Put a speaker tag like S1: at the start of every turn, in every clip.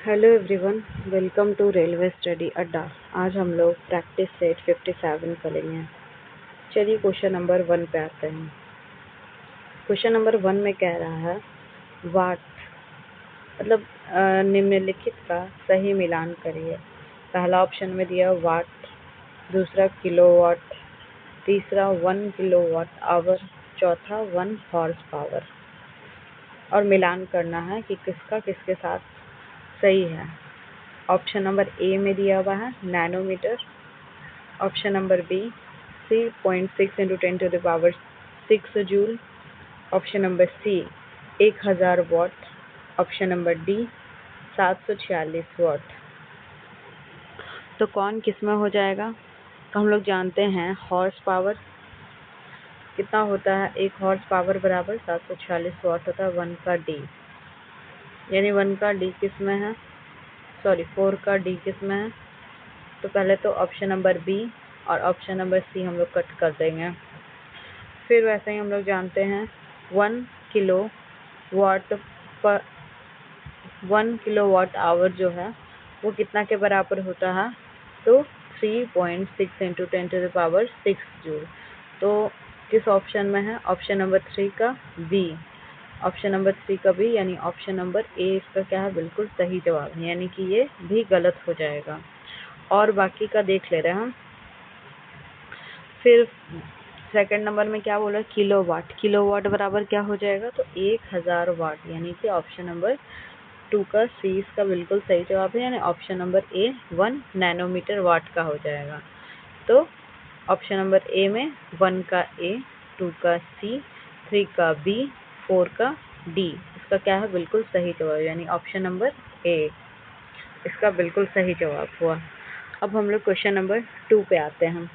S1: Hello everyone, welcome to railway study Adda. आज हम लोग प्रैक्टिस सेट 57 करेंगे। चलिए क्वेश्चन नंबर 1 पे आते हैं। क्वेश्चन नंबर 1 में कह रहा है वाट, मतलब निम्नलिखित का सही मिलान करिए। पहला ऑप्शन में दिया वाट, दूसरा किलोवाट, तीसरा 1 किलोवाट आवर, चौथा 1 हॉर्स पावर। और मिलान करना है कि किसका किसके साथ सही है। ऑप्शन नंबर ए में दिया हुआ है nanometre, option number B 3.6 × 10⁻6 joule, option number C 1000 watt, option number D 746 watt. तो कौन किस में हो जाएगा? तो हम लोग जानते हैं हॉर्स पावर कितना होता है, 1 हॉर्स पावर बराबर 746 वाट होता है 1 का डी, यानी 1 का डी किस में है, 4 का डी किस में है। तो पहले तो ऑप्शन नंबर बी और ऑप्शन नंबर सी हम लोग कट कर देंगे। फिर वैसे ही हम लोग जानते हैं 1 किलोवाट आवर जो है वो कितना के बराबर होता है, तो 3.6 × 10⁻6 जूल। तो किस ऑप्शन में है? ऑप्शन नंबर 3 का बी, ऑप्शन नंबर 3 का बी, यानी ऑप्शन नंबर ए इसका क्या है, बिल्कुल सही जवाब है, यानी कि ये भी गलत हो जाएगा। और बाकी का देख ले रहे हैं हम। फिर सेकंड नंबर में क्या बोला, किलोवाट। किलोवाट बराबर क्या हो जाएगा, तो 1000 वाट, यानी कि ऑप्शन नंबर 2 का सी इसका बिल्कुल सही जवाब है, यानी ऑप्शन नंबर ए 1 नैनोमीटर वाट का हो जाएगा। तो ऑप्शन नंबर ए में 1 का ए, 2 का सी, 3 का बी, 4 का डी इसका क्या है, बिल्कुल सही जवाब, यानी ऑप्शन नंबर ए इसका बिल्कुल सही जवाब हुआ। अब हम लोग क्वेश्चन नंबर 2 पे आते हैं।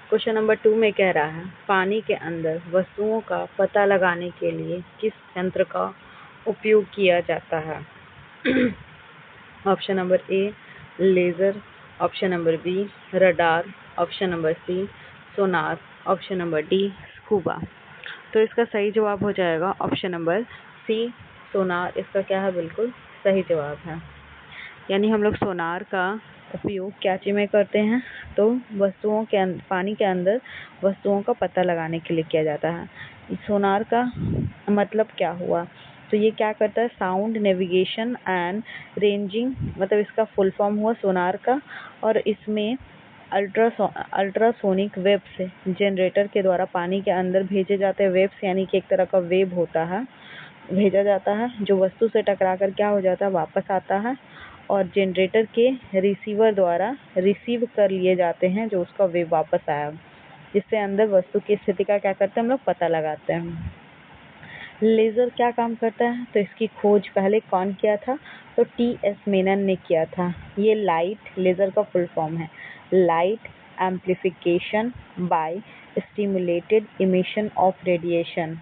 S1: क्वेश्चन नंबर 2 में कह रहा है पानी के अंदर वस्तुओं का पता लगाने के लिए किस यंत्र का उपयोग किया जाता है। Option number A laser, option number B radar, option number C sonar, option number D scuba. तो इसका सही जवाब हो जाएगा ऑप्शन नंबर सी सोनार, इसका क्या है, बिल्कुल सही जवाब है। यानी हम लोग सोनार का उपयोग क्या चीज़ में करते हैं, तो वस्तुओं के पानी के अंदर वस्तुओं का पता लगाने के लिए किया जाता है। सोनार का मतलब क्या हुआ, तो ये क्या करता है, साउंड नेविगेशन एंड रेंजिंग, मतलब इसका फुल फॉर्म हुआ सोनार का। और इसमें अल्ट्रासोनिक वेव्स जनरेटर के द्वारा पानी के अंदर भेजे जाते हैं वेव्स, यानी कि एक तरह का वेव होता है, भेजा जाता है जो वस्तु से टकरा कर क्या हो जाता है, वापस आता है और जनरेटर के रिसीवर द्वारा रिसीव कर लिए जाते हैं जो उसका वेव वापस आया, जिससे अंदर वस्तु की स्थिति का क्या करते हैं, हम लोग पता लगाते हैं। लेज़र क्या काम करता है, तो इसकी खोज पहले कौन किया था, तो टी.एस. मेनन ने किया था। ये लाइट, लेज़र का फुल फॉर्म है light amplification by stimulated emission of radiation.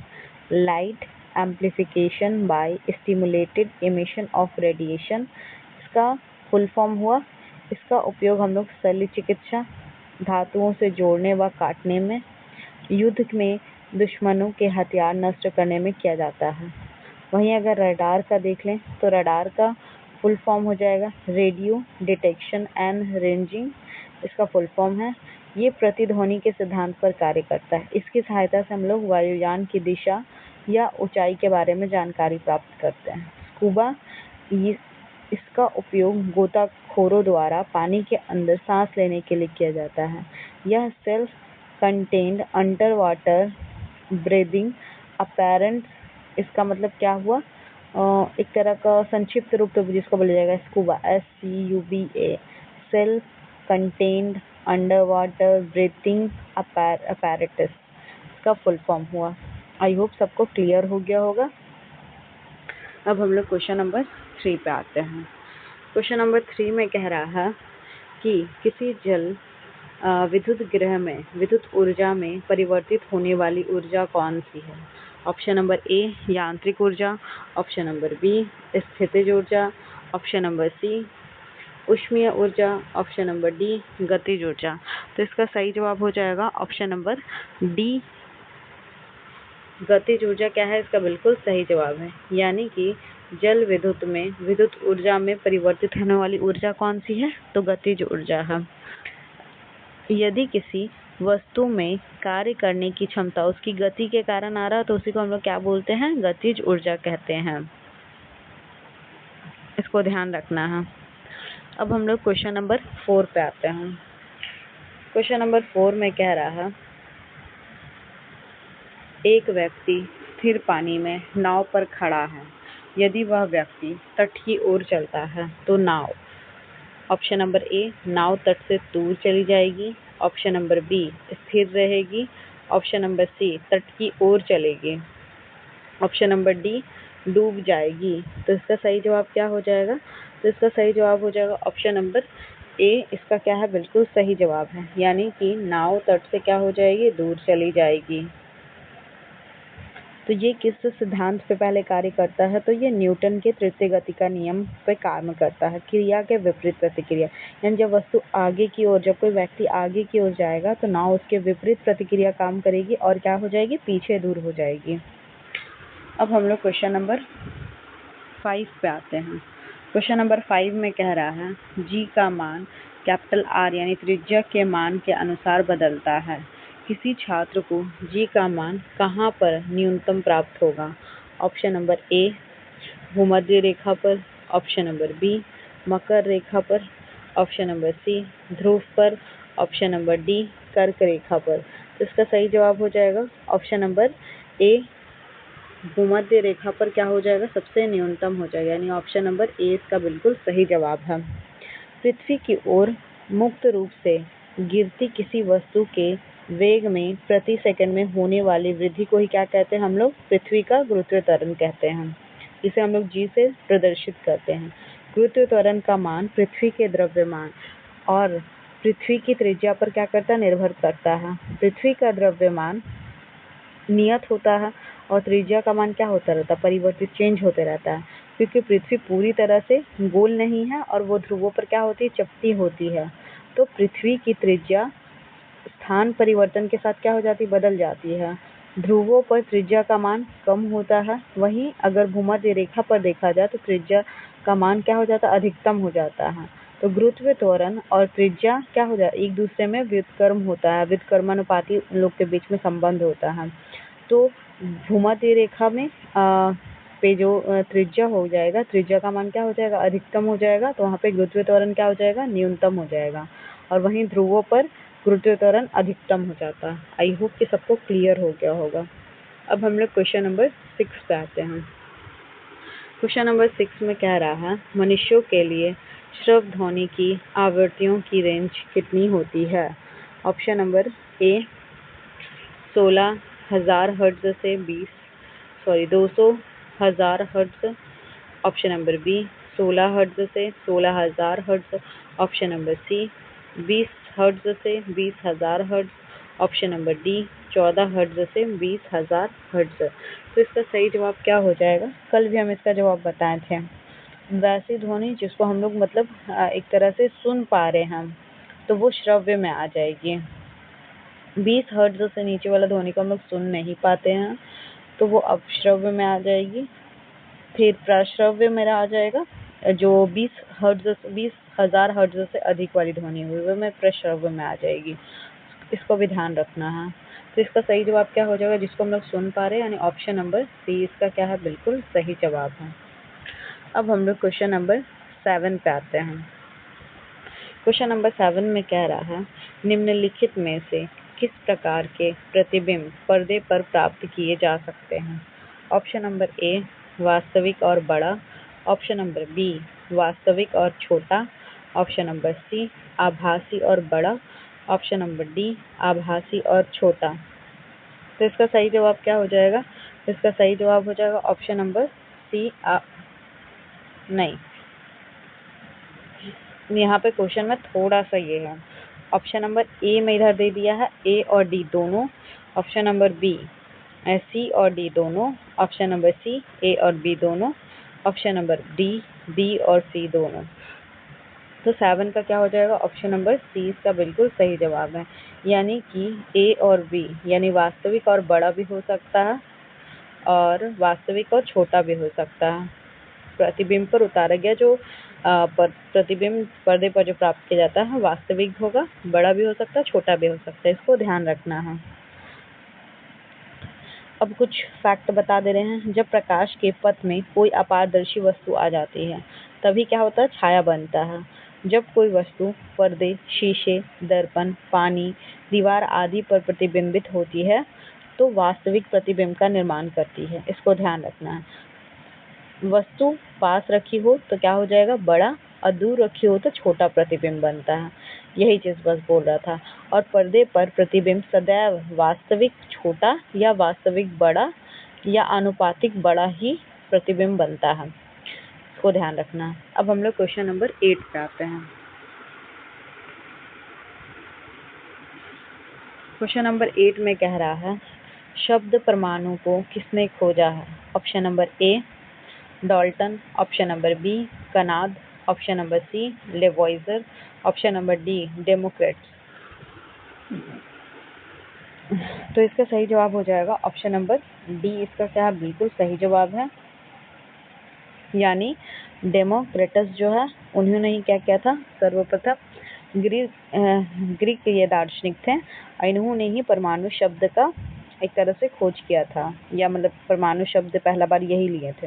S1: Light amplification by stimulated emission of radiation इसका फुल फॉर्म हुआ। इसका उपयोग हम लोग शल्य चिकित्सा, धातुओं से जोड़ने व काटने में, युद्ध में दुश्मनों के हथियार नष्ट करने में किया जाता है। वहीं अगर रडार का देख लें तो रडार का फुल फॉर्म हो जाएगा रेडियो डिटेक्शन एंड रेंजिंग, इसका फुल फॉर्म है। ये प्रतिध्वनि के सिद्धांत पर कार्य करता है। इसकी सहायता से हम लोग वायुयान की दिशा या ऊंचाई के बारे में जानकारी प्राप्त करते हैं। स्कूबा, इसका उपयोग गोताखोरों द्वारा पानी के अंदर सांस लेने के लिए किया जाता है। यह self contained under water breathing apparent, इसका मतलब क्या हुआ, एक तरह का संक्षिप्त रूप जिसको बोला जाएगा scuba, SCUBA, self contained under water breathing apparatus, इसका फुल फॉर्म हुआ। आई होप सबको क्लियर हो गया होगा। अब हम लोग क्वेश्चन नंबर 3 पे आते हैं। क्वेश्चन नंबर 3 में कह रहा है कि किसी जल विद्युत गृह में विद्युत ऊर्जा में परिवर्तित होने वाली ऊर्जा कौन सी है। ऑप्शन नंबर ए यांत्रिक ऊर्जा, ऑप्शन नंबर बी स्थितिज ऊर्जा, ऑप्शन नंबर सी ऊष्मीय ऊर्जा, ऑप्शन नंबर डी गतिज ऊर्जा। तो इसका सही जवाब हो जाएगा ऑप्शन नंबर डी गतिज ऊर्जा क्या है, इसका बिल्कुल सही जवाब है। यानी कि जल विद्युत में विद्युत ऊर्जा में परिवर्तित होने वाली ऊर्जा कौन सी है? तो गतिज ऊर्जा है। यदि किसी वस्तु में कार्य करने की क्षमता उसकी गति के कारण आ रहा है तो उसी को हम लोग क्या बोलते हैं? गतिज ऊर्जा कहते हैं। इसको ध्यान रखना है। अब हम लोग क्वेश्चन नंबर 4 पे आते हैं। क्वेश्चन नंबर 4 में कह रहा है, एक व्यक्ति स्थिर पानी में नाव पर खड़ा है। यदि वह व्यक्ति तट की ओर चलता है तो नाव, ऑप्शन नंबर ए, नाव तट से दूर चली जाएगी। ऑप्शन नंबर बी, स्थिर रहेगी। ऑप्शन नंबर सी, तट की ओर चलेगी। ऑप्शन नंबर डी, डूब जाएगी। तो इसका सही जवाब क्या हो जाएगा? तो इसका सही जवाब हो जाएगा ऑप्शन नंबर ए। इसका क्या है? बिल्कुल सही जवाब है, यानी कि नाव तट से क्या हो जाएगी? दूर चली जाएगी। तो ये किस सिद्धांत पे पहले कार्य करता है? तो ये न्यूटन के तृतीय गति का नियम पे काम करता है। क्रिया के विपरीत प्रतिक्रिया, यानी जब वस्तु आगे की ओर, जब कोई व्यक्ति आगे की ओर जाएगा तो नाव उसके विपरीत प्रतिक्रिया काम करेगी और क्या हो जाएगी? पीछे दूर हो जाएगी। अब हम लोग क्वेश्चन नंबर 5 पे आते हैं। क्वेश्चन नंबर 5 में कह रहा है, जी का मान कैपिटल आर यानी त्रिज्या के मान के अनुसार बदलता है। किसी छात्र को जी का मान कहाँ पर न्यूनतम प्राप्त होगा? ऑप्शन नंबर ए, भूमध्य रेखा पर। ऑप्शन नंबर बी, मकर रेखा पर। ऑप्शन नंबर सी, ध्रुव पर। ऑप्शन नंबर डी, कर्क रेखा पर। तो इसका सही जवाब हो जाएगा ऑप्शन नंबर ए, भूमध्य रेखा पर क्या हो जाएगा? सबसे न्यूनतम हो जाएगा, यानी ऑप्शन नंबर ए इसका बिल्कुल सही जवाब है। पृथ्वी की ओर मुक्त रूप से गिरती किसी वस्तु के वेग में प्रति सेकंड में होने वाली वृद्धि को ही क्या कहते हैं? हम लोग पृथ्वी का गुरुत्वीय त्वरण कहते हैं, जिसे हम लोग जी से प्रदर्शित करते हैं। गुरुत्वीय त्वरण का मान पृथ्वी के द्रव्यमान और पृथ्वी की त्रिज्या पर क्या करता है? निर्भर करता है। पृथ्वी का द्रव्यमान नियत होता है और त्रिज्या का मान क्या होता रहता है? परिवर्तित, चेंज होते रहता है, क्योंकि पृथ्वी पूरी तरह से गोल नहीं है और वो ध्रुवों पर क्या होती है? चपटी होती है। तो पृथ्वी की त्रिज्या स्थान परिवर्तन के साथ क्या हो जाती है? बदल जाती है। ध्रुवों पर त्रिज्या का मान कम होता है, वहीं अगर भूमध्य रेखा पर देखा जाए तो त्रिज्या का मान क्या हो जाता है? अधिकतम हो जाता है। तो गुरुत्वीय त्वरण और त्रिज्या क्या हो जाता है? एक दूसरे में व्युत्क्रम होता है, व्युत्क्रमानुपाती उन लोग के बीच में संबंध होता है। तो भूमध्य रेखा में पे जो त्रिज्या हो जाएगा, त्रिज्या का मान क्या हो जाएगा? अधिकतम हो जाएगा, तो वहाँ पे गुरुत्वीय त्वरण क्या हो जाएगा? न्यूनतम हो जाएगा। और वहीं ध्रुवों पर गुरुत्वीय त्वरण अधिकतम हो जाता है। आई होप कि सबको क्लियर हो गया होगा। अब हम लोग क्वेश्चन नंबर 6 पे आते हैं। क्वेश्चन नंबर 6 में कह रहा है, मनुष्यों के लिए श्रव्य ध्वनि की आवृत्तियों की रेंज कितनी होती है? ऑप्शन नंबर ए, 16,000 हर्ट्ज से 200,000 hertz. Option number B, 16 hertz से 16,000 hertz. Option number C, 20 hertz से 20,000 hertz. Option number D, 14 hertz से 20,000 हर्ट्ज। तो इसका सही जवाब क्या हो जाएगा? कल भी हम इसका जवाब बताए थे। वैसी ध्वनि जिसको हम लोग मतलब एक तरह से सुन पा रहे हैं, तो वो श्रव्य में आ जाएगी। 20 हर्ट्ज से नीचे वाला ध्वनि को हम लोग सुन नहीं पाते हैं, तो वो अवश्रव्य में आ जाएगी। फिर प्रश्रव्य में आ जाएगा, जो 20,000 हर्ट्ज से अधिक वाली ध्वनि हुई वो में प्रश्रव्य में आ जाएगी। इसको भी ध्यान रखना है। तो इसका सही जवाब क्या हो जाएगा? जिसको हम लोग सुन पा रहे हैं, यानी ऑप्शन नंबर सी इसका क्या है? बिल्कुल सही जवाब है। अब हम लोग क्वेश्चन नंबर 7 पे आते हैं। क्वेश्चन नंबर 7 में कह रहा है, निम्नलिखित में से किस प्रकार के प्रतिबिंब पर्दे पर प्राप्त किए जा सकते हैं? ऑप्शन नंबर ए, वास्तविक और बड़ा। ऑप्शन नंबर बी, वास्तविक और छोटा। ऑप्शन नंबर सी, आभासी और बड़ा। ऑप्शन नंबर डी, आभासी और छोटा। तो इसका सही जवाब क्या हो जाएगा? इसका सही जवाब हो जाएगा ऑप्शन नंबर सी, नहीं, यहाँ पे क्वेश्चन में थोड़ा सा ये है। ऑप्शन नंबर ए में इधर दे दिया है ए और डी दोनों। ऑप्शन नंबर बी, सी और डी दोनों। ऑप्शन नंबर सी, ए और बी दोनों। ऑप्शन नंबर डी, बी और सी दोनों। तो 7 का क्या हो जाएगा? ऑप्शन नंबर सी इसका बिल्कुल सही जवाब है, यानी कि ए और बी यानी वास्तविक और बड़ा भी हो सकता है और वास्तविक और छोटा भी हो सकता है। प्रतिबिंब पर उतारा गया जो प्रतिबिंब पर्दे पर जो प्राप्त किया जाता है वास्तविक होगा, बड़ा भी हो सकता है, छोटा भी हो सकता है, इसको ध्यान रखना है। अब कुछ फैक्ट बता दे रहे हैं। जब प्रकाश के पथ में कोई अपारदर्शी वस्तु आ जाती है तभी क्या होता है, छाया बनता है। जब कोई वस्तु पर्दे, शीशे, दर्पण, पानी, दीवार आदि पर प्रतिबिंबित होती है तो वास्तविक प्रतिबिंब का निर्माण करती है, इसको ध्यान रखना है। वस्तु पास रखी हो तो क्या हो जाएगा, बड़ा, और दूर रखी हो तो छोटा प्रतिबिंब बनता है। यही चीज बस बोल रहा था। और पर्दे पर प्रतिबिंब सदैव वास्तविक छोटा या वास्तविक बड़ा या आनुपातिक बड़ा ही प्रतिबिंब बनता है, इसको ध्यान रखना है। अब हम लोग क्वेश्चन नंबर 8 पे आते हैं। क्वेश्चन नंबर 8 में कह रहा है शब्द परमाणु को किसने खोजा है। Option number A Dalton, option number B Kanad, option number C Lavoisier, option number D Democritus. तो इसका सही जवाब हो जाएगा ऑप्शन नंबर डी, इसका क्या बिल्कुल सही जवाब है। यानी डेमोक्रेटस जो है उन्होंने ही क्या किया था, सर्वप्रथम ग्रीक ये दार्शनिक थे, इन्होंने ही परमाणु शब्द का एक तरह से खोज किया था, या मतलब परमाणु शब्द पहला बार यही लिए थे,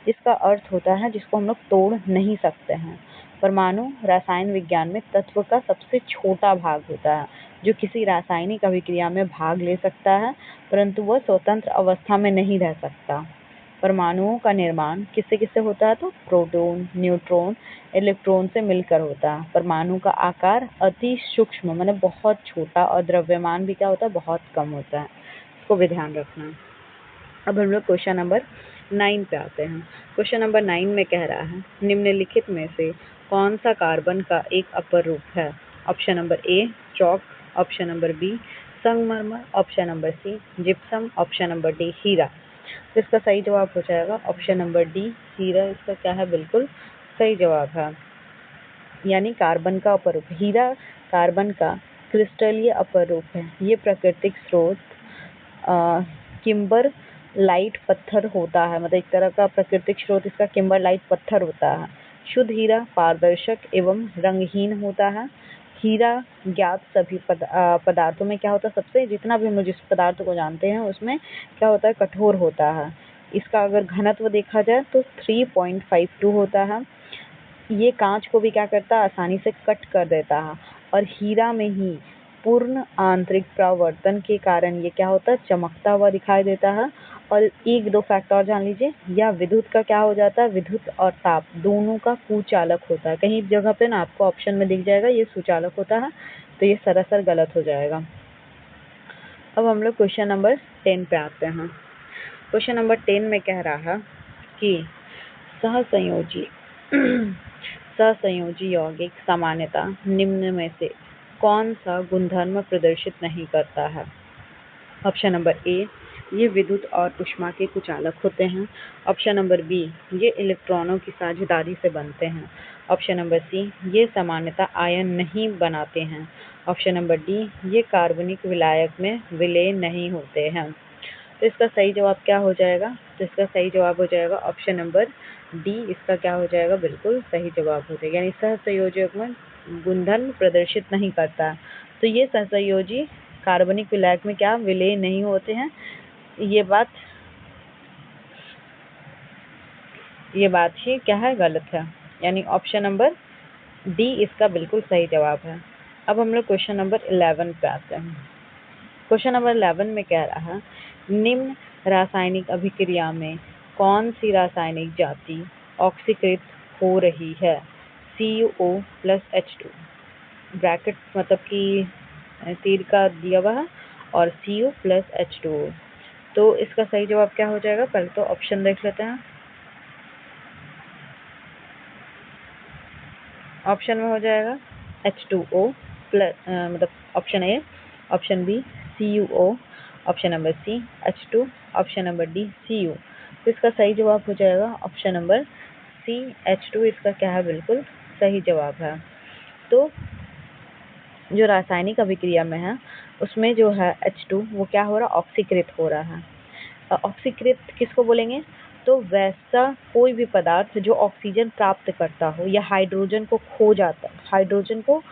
S1: जिसका अर्थ होता है जिसको हम लोग तोड़ नहीं सकते हैं। परमाणु रसायन विज्ञान में तत्व का सबसे छोटा भाग होता है जो किसी रासायनिक अभिक्रिया में भाग ले सकता है परंतु वह स्वतंत्र अवस्था में नहीं रह सकता। परमाणुओं का निर्माण किससे किससे होता है, तो प्रोटॉन, न्यूट्रॉन, इलेक्ट्रॉन से मिलकर होता है। परमाणु का आकार अति सूक्ष्म मतलब बहुत छोटा और द्रव्यमान भी क्या होता है, बहुत कम होता है, इसको भी ध्यान रखना। अब हम लोग क्वेश्चन नंबर 9 पे आते हैं। क्वेश्चन नंबर 9 में कह रहा है निम्नलिखित में से कौन सा कार्बन का एक अपर रूप है। Option number A chalk, option number B संगमरमर, option number C gypsum, option number D हीरा। तो इसका सही जवाब हो जाएगा ऑप्शन नंबर डी हीरा, इसका क्या है, बिल्कुल सही जवाब है। यानी कार्बन का अपर रूप हीरा कार्बन का क्रिस्टलीय अपर रूप है। ये प्राकृतिक स्रोत किम्बर लाइट पत्थर होता है, मतलब एक तरह का प्राकृतिक स्रोत इसका किम्बर लाइट पत्थर होता है। शुद्ध हीरा पारदर्शक एवं रंगहीन होता है। हीरा ज्ञात सभी पदार्थों में क्या होता है, सबसे जितना भी हम जिस पदार्थ को जानते हैं उसमें क्या होता है, कठोर होता है। इसका अगर घनत्व देखा जाए तो 3.52 होता है। ये कांच को भी क्या करता है, आसानी से कट कर देता है। और हीरा में ही पूर्ण आंतरिक परावर्तन के कारण ये क्या होता है, चमकता हुआ दिखाई देता है। और एक दो फैक्ट और जान लीजिए, या विद्युत का क्या हो जाता है, विद्युत और ताप दोनों का कुचालक होता है। कहीं जगह पे ना आपको ऑप्शन में दिख जाएगा ये सुचालक होता है, तो ये सरासर गलत हो जाएगा। अब हम लोग क्वेश्चन नंबर 10 पे आते हैं। क्वेश्चन नंबर 10 में कह रहा है कि सहसंयोजी यौगिक सामान्यता निम्न में से कौन सा गुणधर्म प्रदर्शित नहीं करता है। ऑप्शन नंबर ए ये विद्युत और ऊष्मा के कुचालक होते हैं। ऑप्शन नंबर बी ये इलेक्ट्रॉनों की साझेदारी से बनते हैं। ऑप्शन नंबर सी ये सामान्यतः आयन नहीं बनाते हैं। ऑप्शन नंबर डी ये कार्बनिक विलायक में विलय नहीं होते हैं। तो इसका सही जवाब क्या हो जाएगा, तो इसका सही जवाब हो जाएगा ऑप्शन नंबर डी, इसका क्या हो जाएगा, बिल्कुल सही जवाब हो जाएगा। यानी सहसंयोजक में गुणधर्म प्रदर्शित नहीं करता, तो ये सहसंयोजी कार्बनिक विलायक में क्या विलय नहीं होते हैं। ये बात ही क्या है, गलत है। यानी ऑप्शन नंबर डी इसका बिल्कुल सही जवाब है। अब हम लोग क्वेश्चन नंबर 11 पे आते हैं। क्वेश्चन नंबर 11 में कह रहा है निम्न रासायनिक अभिक्रिया में कौन सी रासायनिक जाति ऑक्सीकृत हो रही है। CuO+H2 ब्रैकेट मतलब कि तीर का दिया हुआ है और Cu+H2O। तो इसका सही जवाब क्या हो जाएगा, पहले तो ऑप्शन देख लेते हैं। ऑप्शन में हो जाएगा H2O प्लस मतलब option A, option B CuO, option number C H2, option number D Cu। तो इसका सही जवाब हो जाएगा ऑप्शन नंबर सी H2, इसका क्या है, बिल्कुल सही जवाब है। तो जो रासायनिक अभिक्रिया में है उसमें जो है H2 वो क्या हो रहा है, ऑक्सीकृत हो रहा है। ऑक्सीकृत किसको बोलेंगे, तो वैसा कोई भी पदार्थ जो ऑक्सीजन प्राप्त करता हो या हाइड्रोजन को खो जाता है, हाइड्रोजन को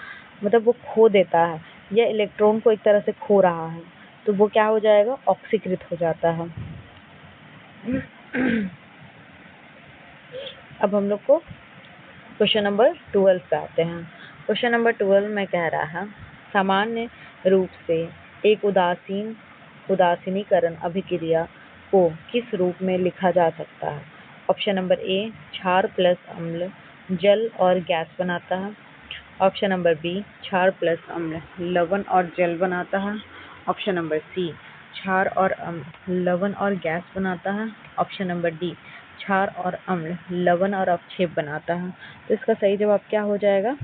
S1: मतलब वो खो देता है या इलेक्ट्रॉन को एक तरह से खो रहा है, तो वो क्या हो जाएगा, ऑक्सीकृत हो जाता है। अब हम लोग को क्वेश्चन नंबर 12 पे आते हैं। क्वेश्चन नंबर 12 में कह रहा है सामान्य रूप से एक उदासीनीकरण अभिक्रिया को किस रूप में लिखा जा सकता है। ऑप्शन नंबर ए क्षार प्लस अम्ल जल और गैस बनाता है। ऑप्शन नंबर बी क्षार प्लस अम्ल लवण और जल बनाता है। ऑप्शन नंबर सी क्षार और अम्ल लवण और गैस बनाता है। ऑप्शन नंबर डी क्षार और अम्ल लवण और अवक्षेप बनाता है। तो इसका सही जवाब क्या हो जाएगा,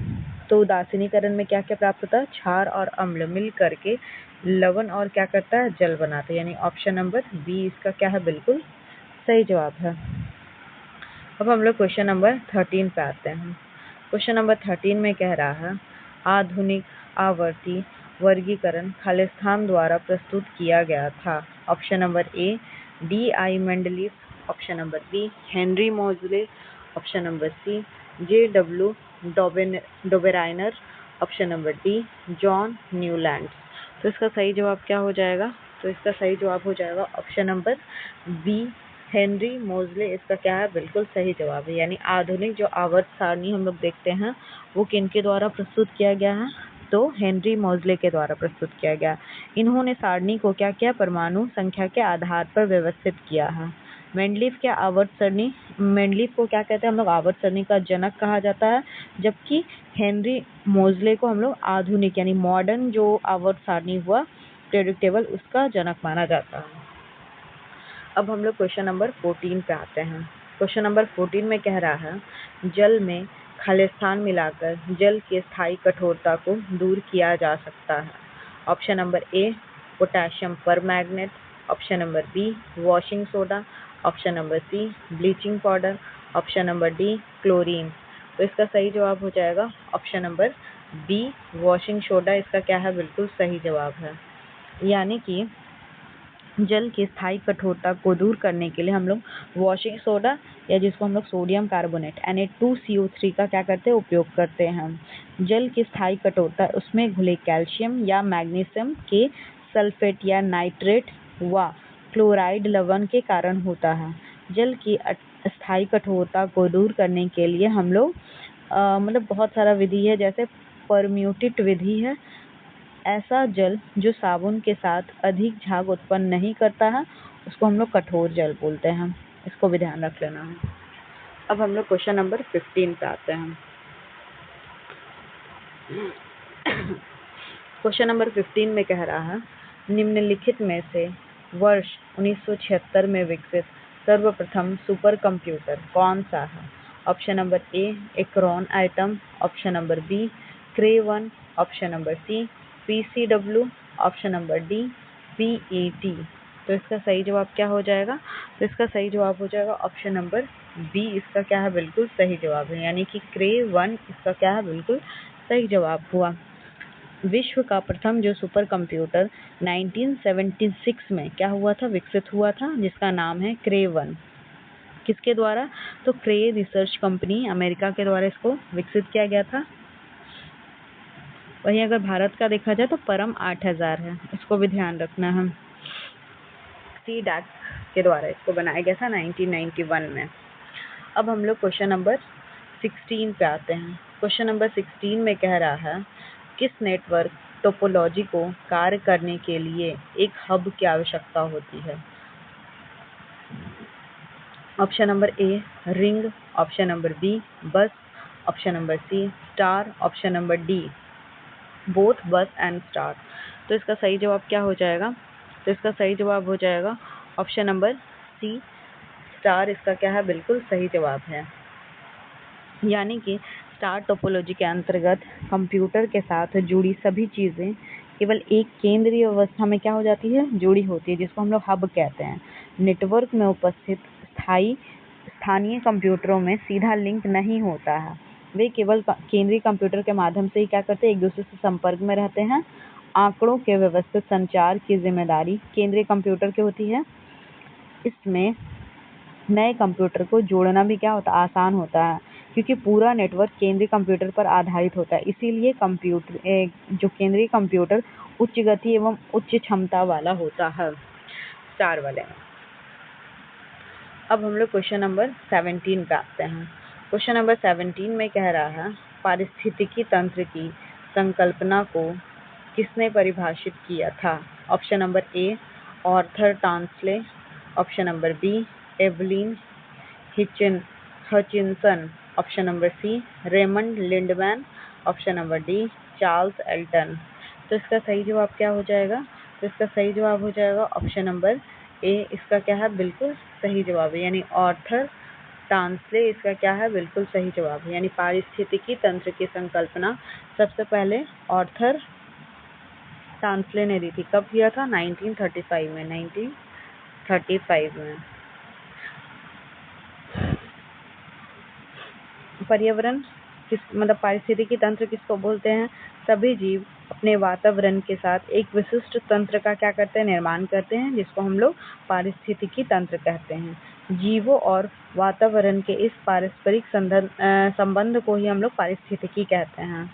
S1: तो उदासीनीकरण में क्या क्या प्राप्त होता है, क्षार और अम्ल मिल करके लवण और क्या करता है, जल बनाता है, यानी ऑप्शन नंबर बी इसका क्या है, बिल्कुल सही जवाब है। अब हम लोग क्वेश्चन नंबर 13 पे आते हैं। क्वेश्चन नंबर 13 में कह रहा है आधुनिक आवर्ती वर्गीकरण खालिस्तान द्वारा प्रस्तुत किया गया था। Option number A D.I. Mendeleev, option number B Henry Moseley, option number C J.W. Dobereiner, option number D John Newland. तो इसका सही जवाब क्या हो जाएगा, तो इसका सही जवाब हो जाएगा ऑप्शन नंबर बी हेनरी मोजले, इसका क्या है, बिल्कुल सही जवाब है। यानी आधुनिक जो आवर्त सारणी हम लोग देखते हैं वो किनके द्वारा प्रस्तुत किया गया है, तो हेनरी मोजले के द्वारा प्रस्तुत किया गया। इन्होंने सारणी को क्या किया, परमाणु संख्या के आधार पर व्यवस्थित किया है। मेंडलीफ के आवर्त सरणी, मेंडलीफ को क्या कहते हैं हम लोग, आवर्त सरणी का जनक कहा जाता है, जबकि हेनरी मोजले को हम लोग आधुनिक यानी मॉडर्न जो आवर्त सारणी हुआ पीरियोडिक टेबल उसका जनक माना जाता है। अब हम लोग क्वेश्चन नंबर 14 पे आते हैं। क्वेश्चन नंबर 14 में कह रहा है जल में खालिस्तान मिलाकर जल की स्थायी कठोरता को दूर किया जा सकता है। Option number A potassium permanganate, option number B washing soda, option number C bleaching powder, option number D chlorine. तो इसका सही जवाब हो जाएगा option number B washing soda, इसका क्या है, बिल्कुल सही जवाब है। यानी कि जल की स्थायी कठोरता को दूर करने के लिए हम लोग वॉशिंग सोडा या जिसको हम लोग सोडियम कार्बोनेट Na2CO3 का क्या करते हैं, उपयोग करते हैं। जल की स्थायी कठोरता उसमें घुले कैल्शियम या मैग्नीशियम के सल्फेट या नाइट्रेट व क्लोराइड लवण के कारण होता है। जल की स्थायी कठोरता को दूर करने के लिए हम लोग मतलब बहुत सारा विधि है, जैसे परम्यूटेट विधि है। ऐसा जल जो साबुन के साथ अधिक झाग उत्पन्न नहीं करता है उसको हम लोग कठोर जल बोलते हैं, इसको भी ध्यान रख लेना है। अब हम लोग क्वेश्चन नंबर 15 पे आते हैं। क्वेश्चन नंबर 15 में कह रहा है निम्नलिखित में से वर्ष 1976 में विकसित सर्वप्रथम सुपर कंप्यूटर कौन सा है। Option number A Acorn Atom, option number B Cray one, option number C PCW, option number D PET। तो इसका सही जवाब क्या हो जाएगा, तो इसका सही जवाब हो जाएगा ऑप्शन नंबर बी, इसका क्या है, बिल्कुल सही जवाब है। यानी कि क्रे1 इसका क्या है, बिल्कुल सही जवाब हुआ। विश्व का प्रथम जो सुपर कंप्यूटर 1976 में क्या हुआ था, विकसित हुआ था, जिसका नाम है क्रे1। किसके द्वारा, तो क्रे रिसर्च कंपनी अमेरिका के द्वारा इसको विकसित किया गया था। वहीं अगर भारत का देखा जाए तो परम 8000 है, इसको भी ध्यान रखना है। CDAC के द्वारा इसको बनाया गया था 1991 में। अब हम लोग क्वेश्चन नंबर 16 पे आते हैं। क्वेश्चन नंबर 16 में कह रहा है किस नेटवर्क टोपोलॉजी को कार्य करने के लिए एक हब की आवश्यकता होती है। Option number A ring, option number B bus, option number C star, option number D both bus and star. तो इसका सही जवाब क्या हो जाएगा, तो इसका सही जवाब हो जाएगा ऑप्शन नंबर सी स्टार, इसका क्या है, बिल्कुल सही जवाब है। यानी कि स्टार टोपोलॉजी के अंतर्गत कंप्यूटर के साथ जुड़ी सभी चीज़ें केवल एक केंद्रीय अवस्था में क्या हो जाती है, जुड़ी होती है, जिसको हम लोग हब कहते हैं। नेटवर्क में उपस्थित स्थानीय कंप्यूटरों में सीधा लिंक नहीं होता है, वे केवल केंद्रीय कंप्यूटर के माध्यम से ही क्या करते हैं, एक दूसरे से संपर्क में रहते हैं। आंकड़ों के व्यवस्थित संचार की जिम्मेदारी केंद्रीय कंप्यूटर की होती है। इसमें नए कंप्यूटर को जोड़ना भी क्या होता है, आसान होता है, क्योंकि पूरा नेटवर्क केंद्रीय कंप्यूटर पर आधारित होता है। इसीलिए जो केंद्रीय कंप्यूटर उच्च गति एवं उच्च क्षमता वाला होता है, स्टार वाले। अब हम लोग क्वेश्चन नंबर 17 पे आते हैं। क्वेश्चन नंबर 17 में कह रहा है, पारिस्थितिकी तंत्र की संकल्पना को किसने परिभाषित किया था? Option number A Arthur Tansley, option number B Evelyn Hutchinson, option number C Raymond Lindeman, option number D Charles Elton. तो इसका सही जवाब क्या हो जाएगा? तो इसका सही जवाब हो जाएगा ऑप्शन नंबर ए। इसका क्या है? बिल्कुल सही जवाब है, यानी आर्थर टांसले इसका क्या है? बिल्कुल सही जवाब है। यानी पारिस्थितिकी तंत्र की संकल्पना सबसे पहले आर्थर टांसले ने दी थी। कब किया था? 1935 में। 1935 में। पर्यावरण मतलब पारिस्थितिकी तंत्र किसको बोलते हैं? सभी जीव अपने वातावरण के साथ एक विशिष्ट तंत्र का क्या करते हैं? निर्माण करते हैं, जिसको हम लोग पारिस्थितिकी तंत्र कहते हैं। जीवों और वातावरण के इस पारस्परिक संबंध को ही हम लोग पारिस्थितिकी कहते हैं।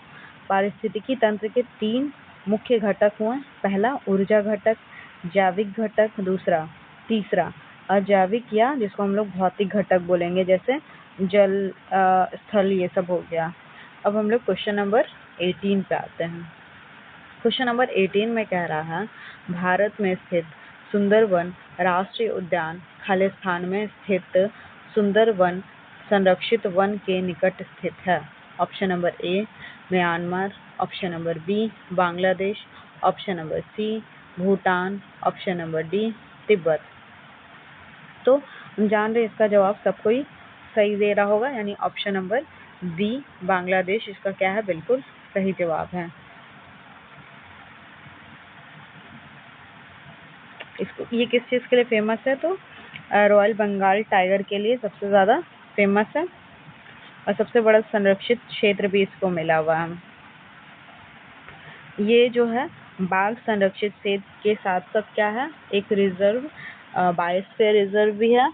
S1: पारिस्थितिकी तंत्र के 3 मुख्य घटक हुए। पहला ऊर्जा घटक, जैविक घटक, तीसरा अजैविक या जिसको हम लोग भौतिक घटक बोलेंगे, जैसे जल, स्थल, ये सब हो गया। अब हम लोग क्वेश्चन नंबर 18 पे आते हैं। क्वेश्चन नंबर 18 में कह रहा है, भारत में स्थित सुंदरवन राष्ट्रीय उद्यान खालिस्तान में स्थित सुंदरवन संरक्षित वन के निकट स्थित है। Option number A Myanmar, option number B Bangladesh, option number C Bhutan, option number D Tibet. तो हम जान रहे इसका जवाब सब कोई सही दे रहा होगा, यानी ऑप्शन नंबर बी बांग्लादेश इसका क्या है? बिल्कुल सही जवाब है। ये किस चीज के लिए फेमस है? तो रॉयल बंगाल टाइगर के लिए सबसे ज्यादा फेमस है, और सबसे बड़ा संरक्षित क्षेत्र भी इसको मिला हुआ है। ये जो है बाघ संरक्षित क्षेत्र के साथ साथ क्या है? एक रिजर्व, बायोस्फीयर रिजर्व भी है।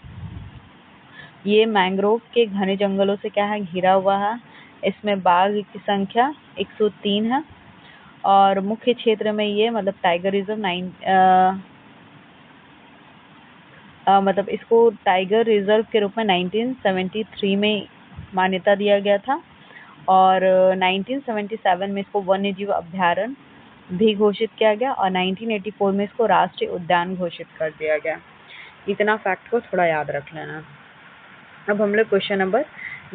S1: ये मैंग्रोव के घने जंगलों से क्या है? घिरा हुआ है। इसमें बाघ की संख्या 103 है, और मुख्य क्षेत्र में ये मतलब टाइगर रिजर्व मतलब इसको टाइगर रिजर्व के रूप में 1973 में मान्यता दिया गया था, और 1977 में इसको वन्यजीव अभ्यारण्य भी घोषित किया गया, और 1984 में इसको राष्ट्रीय उद्यान घोषित कर दिया गया। इतना फैक्ट को थोड़ा याद रख लेना। अब हम लोग क्वेश्चन नंबर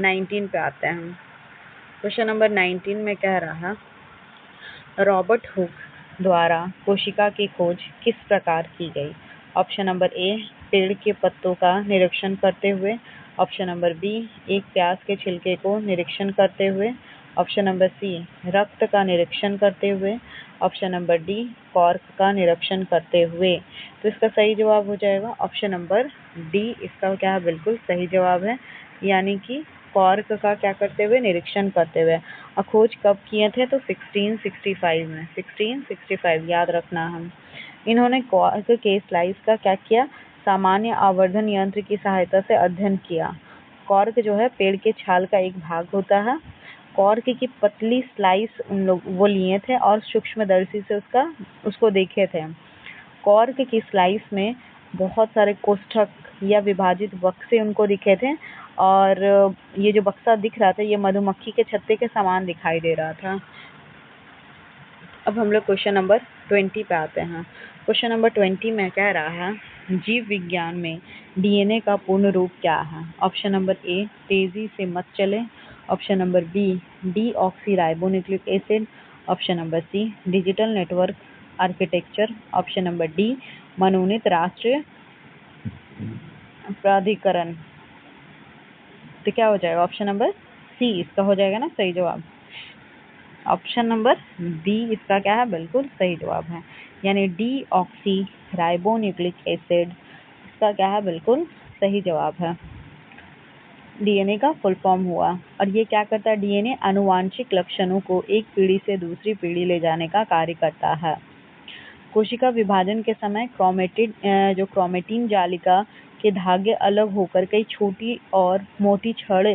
S1: 19 पे आते हैं। क्वेश्चन नंबर 19 में कह रहा है, रॉबर्ट हुक द्वारा कोशिका की खोज किस प्रकार की गई? ऑप्शन नंबर ए पेड़ के पत्तों का निरीक्षण करते हुए, ऑप्शन नंबर बी एक प्याज के छिलके को निरीक्षण करते हुए, ऑप्शन नंबर सी रक्त का निरीक्षण करते हुए, ऑप्शन नंबर डी कॉर्क का निरीक्षण करते हुए। तो इसका सही जवाब हो जाएगा ऑप्शन नंबर डी। इसका क्या है? बिल्कुल सही जवाब है, यानी कि कॉर्क का क्या करते हुए? निरीक्षण करते हुए। और खोज कब किए थे? तो 1665 में। 1665 याद रखना हम। इन्होंने कॉर्क के स्लाइस का क्या किया? सामान्य आवर्धन यंत्र की सहायता से अध्ययन किया। कॉर्क जो है पेड़ के छाल का एक भाग होता है। कॉर्क की पतली स्लाइस उन लोग वो लिए थे और सूक्ष्मदर्शी से उसको देखे थे। कॉर्क की स्लाइस में बहुत सारे कोष्ठक या विभाजित बक्से उनको दिखे थे, और ये जो बक्सा दिख रहा था ये मधुमक्खी के छत्ते के समान दिखाई दे रहा था। अब हम लोग क्वेश्चन नंबर 20 पे आते हैं। क्वेश्चन नंबर 20 में कह रहा है, जीव विज्ञान में डीएनए का पूर्ण रूप क्या है? ऑप्शन नंबर ए तेजी से मत चले, option number B deoxyribonucleic acid, option number C digital network architecture, option number D मनोनीत राष्ट्रीय प्राधिकरण। तो क्या हो जाएगा? ऑप्शन नंबर सी इसका हो जाएगा ना सही जवाब। ऑप्शन नंबर बी इसका क्या है? बिल्कुल सही जवाब है, यानी डीऑक्सी राइबोन्यूक्लिक एसिड इसका क्या है? बिल्कुल सही जवाब है। डीएनए का फुल फॉर्म हुआ, और ये क्या करता है? डीएनए आनुवांशिक लक्षणों को एक पीढ़ी से दूसरी पीढ़ी ले जाने का कार्य करता है। कोशिका विभाजन के समय क्रोमेटिन जालिका के धागे अलग होकर कई छोटी और मोटी छड़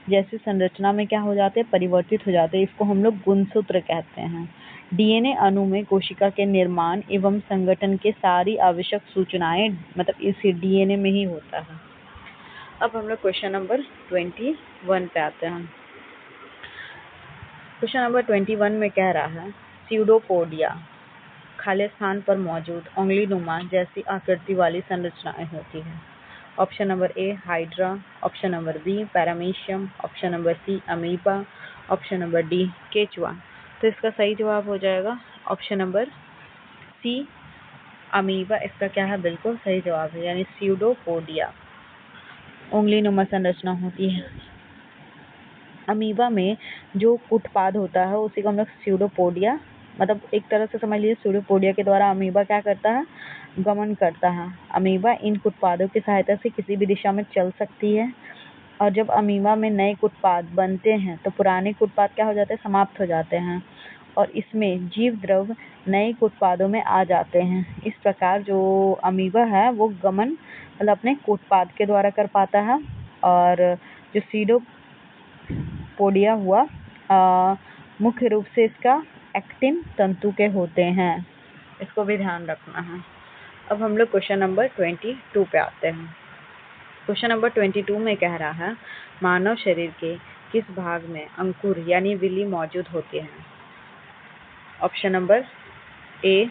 S1: जैसी संरचना में क्या हो जाते हैं, परिवर्तित हो जाते हैं। इसको हम लोग गुणसूत्र कहते हैं। डीएनए अणु में कोशिका के निर्माण एवं संगठन के सारी आवश्यक सूचनाएं मतलब इसी डीएनए में ही होता है। अब हम लोग क्वेश्चन नंबर 21 पे आते हैं। क्वेश्चन नंबर 21 में कह रहा है स्यूडोपोडिया खाली स्थान पर मौजूद उंगलीनुमा जैसी आकृति वाली संरचनाएं होती है। Option number A hydra, option number B paramecium, option number C amoeba, option number D केचुआ। तो इसका सही जवाब हो जाएगा ऑप्शन नंबर सी अमीबा। इसका क्या है, बिल्कुल सही जवाब है, यानी स्यूडोपोडिया उंगलीनुमा संरचना होती है। अमीबा में जो उत्पाद होता है उसी को हम लोग स्यूडोपोडिया मतलब एक तरह से समझ लीजिए स्यूडोपोडिया के द्वारा अमीबा क्या करता है, गमन करता है। अमीबा इन उत्पादों की सहायता से किसी भी दिशा में चल सकती है और जब अमीबा में नए उत्पाद बनते हैं तो पुराने उत्पाद क्या हो जाते हैं, समाप्त हो जाते हैं और इसमें जीव द्रव नए उत्पादों में आ जाते हैं। इस प्रकार जो अमीबा है वो गमन मतलब अपने उत्पाद के द्वारा कर पाता है और जो स्यूडोपोडिया हुआ मुख्य रूप से इसका एक्टिन तंतु के होते हैं। इसको भी ध्यान रखना है। अब हम लोग क्वेश्चन नंबर 22 पे आते हैं। क्वेश्चन नंबर 22 में कह रहा है मानव शरीर के किस भाग में अंकुर यानी विली मौजूद होती है। ऑप्शन नंबर ए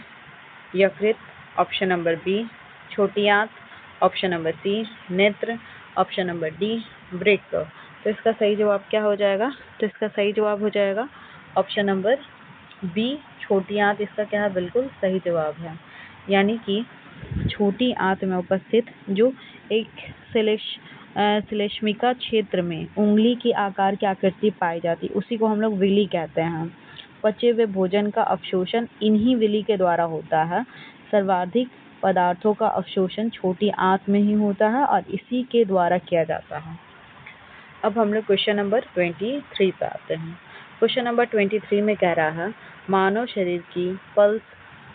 S1: यकृत, ऑप्शन नंबर बी छोटी आंत, ऑप्शन नंबर सी नेत्र, ऑप्शन नंबर डी वृक्क। तो इसका सही जवाब क्या हो जाएगा, तो इसका सही जवाब हो जाएगा ऑप्शन नंबर बी छोटी आंत। इसका क्या है, बिल्कुल सही जवाब है, यानी कि छोटी आंत में उपस्थित जो एक श्लेष्मिका क्षेत्र में उंगली की आकार की आकृति पाई जाती उसी को हम लोग विली कहते हैं। पचे हुए भोजन का अवशोषण इन्हीं विली के द्वारा होता है। सर्वाधिक पदार्थों का अवशोषण छोटी आंत में ही होता है और इसी के द्वारा किया जाता है। अब हम लोग क्वेश्चन नंबर 23 पे आते हैं। क्वेश्चन नंबर 23 में कह रहा है मानव शरीर की पल्स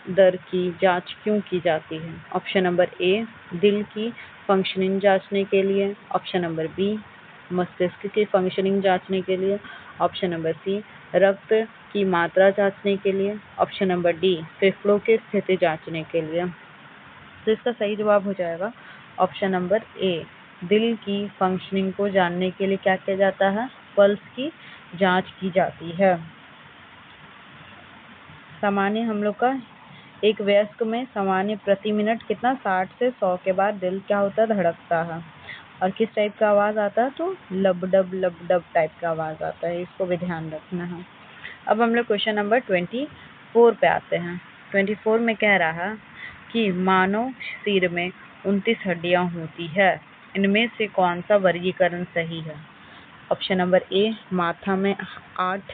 S1: दर की जांच क्यों की जाती है। ऑप्शन नंबर ए दिल की फंक्शनिंग जांचने के लिए, ऑप्शन नंबर बी मस्तिष्क की फंक्शनिंग जांचने के लिए, ऑप्शन नंबर सी रक्त की मात्रा जांचने के लिए, ऑप्शन नंबर डी फेफड़ों की स्थिति जांचने के लिए। तो इसका सही जवाब हो जाएगा ऑप्शन नंबर ए दिल की फंक्शनिंग को जानने के लिए क्या किया जाता है, पल्स की जांच की जाती है। सामान्य हम लोग का एक वयस्क में सामान्य प्रति मिनट कितना 60 से 100 के बाद दिल क्या होता है, धड़कता है और किस टाइप का आवाज आता है, तो लब टाइप का आवाज आता है। इसको भी ध्यान रखना है। अब हम लोग क्वेश्चन नंबर 24 पे आते हैं। 24 में कह रहा है कि मानव शरीर में 29 हड्डियां होती है, इनमें से कौन सा वर्गीकरण सही है। ऑप्शन नंबर ए माथा में 8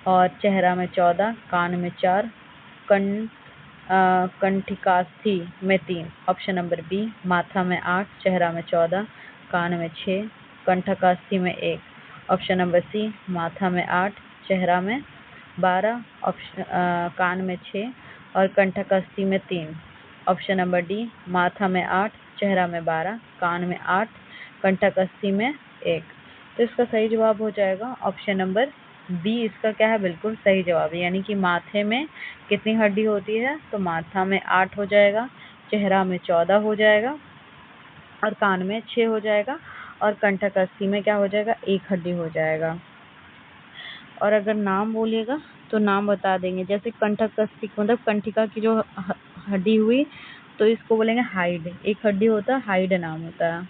S1: और चेहरा में 14, कान में 4, कंठिकास्थि में 3। ऑप्शन नंबर बी माथा में 8, चेहरा में 14, कान में 6, कंठकास्थि में 1। ऑप्शन नंबर सी माथा में 8, चेहरा में 12, कान में 6 और कंठकास्थि में 3। ऑप्शन नंबर डी माथा में 8, चेहरा में 12, कान में 8, कंठकास्थि में 1। तो इसका सही जवाब हो जाएगा ऑप्शन नंबर बी। इसका क्या है, बिल्कुल सही जवाब है, यानी कि माथे में कितनी हड्डी होती है, तो माथा में 8 हो जाएगा, चेहरा में 14 हो जाएगा और कान में 6 हो जाएगा और कंठकास्थि में क्या हो जाएगा, 1 हड्डी हो जाएगा। और अगर नाम बोलिएगा तो नाम बता देंगे, जैसे कंठकास्थि मतलब कंठिका की जो हड्डी हुई तो इसको बोलेंगे हाइड, 1 हड्डी होता है, हाइड नाम होता है।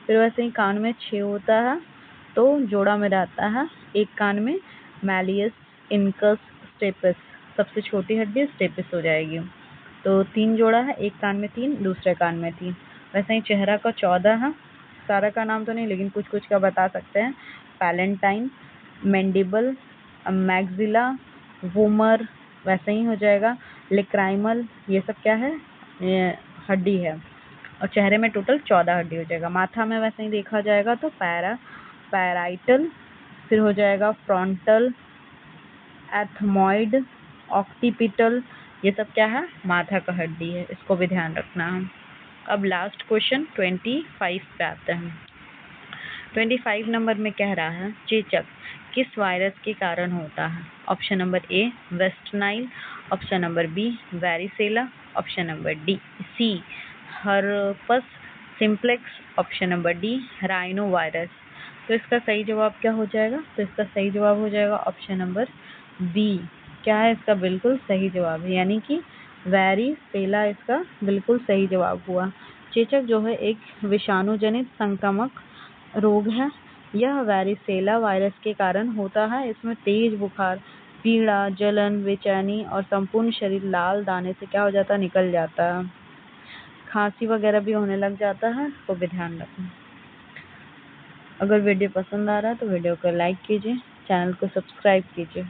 S1: फिर वैसे ही कान में 6 होता है तो जोड़ा में रहता है, एक कान में मैलियस इनकस स्टेपिस सबसे छोटी हड्डी स्टेपिस हो जाएगी। तो 3 जोड़ा है, एक कान में 3, दूसरे कान में 3। वैसे ही चेहरा का 14 है, सारा का नाम तो नहीं लेकिन कुछ कुछ का बता सकते हैं। पैलेंटाइन, मैंडिबल, मैक्सिला, वूमर वैसे ही हो जाएगा, लेक्राइमल, ये सब क्या है, ये हड्डी है और चेहरे में टोटल 14 हड्डी हो जाएगा। माथा में वैसे ही देखा जाएगा तो पैराइटल, फिर हो जाएगा फ्रंटल, एथमॉइड, ऑक्सीपिटल, ये सब क्या है, माथा का हड्डी है। इसको भी ध्यान रखना है। अब लास्ट क्वेश्चन 25 पे आते हैं। 25 नंबर में कह रहा है चेचक किस वायरस के कारण होता है? Option number A West Nile, option number B varicella, option number C herpes simplex, option number D rhinovirus. तो इसका सही जवाब क्या हो जाएगा? तो इसका सही जवाब हो जाएगा ऑप्शन नंबर बी। क्या है इसका बिल्कुल सही जवाब, यानी कि वैरिसेला इसका बिल्कुल सही जवाब हुआ। चेचक जो है एक विषाणु जनित संक्रामक रोग है। यह वैरिसेला वायरस के कारण होता है। इसमें तेज बुखार, पीड़ा, जलन, बेचैनी और संपूर्ण शरीर लाल दाने से क्या हो जाता है? निकल जाता है। खांसी वगैरह भी होने लग जाता है, तो भी ध्यान रखें। अगर वीडियो पसंद आ रहा है तो वीडियो को लाइक कीजिए, चैनल को सब्सक्राइब कीजिए।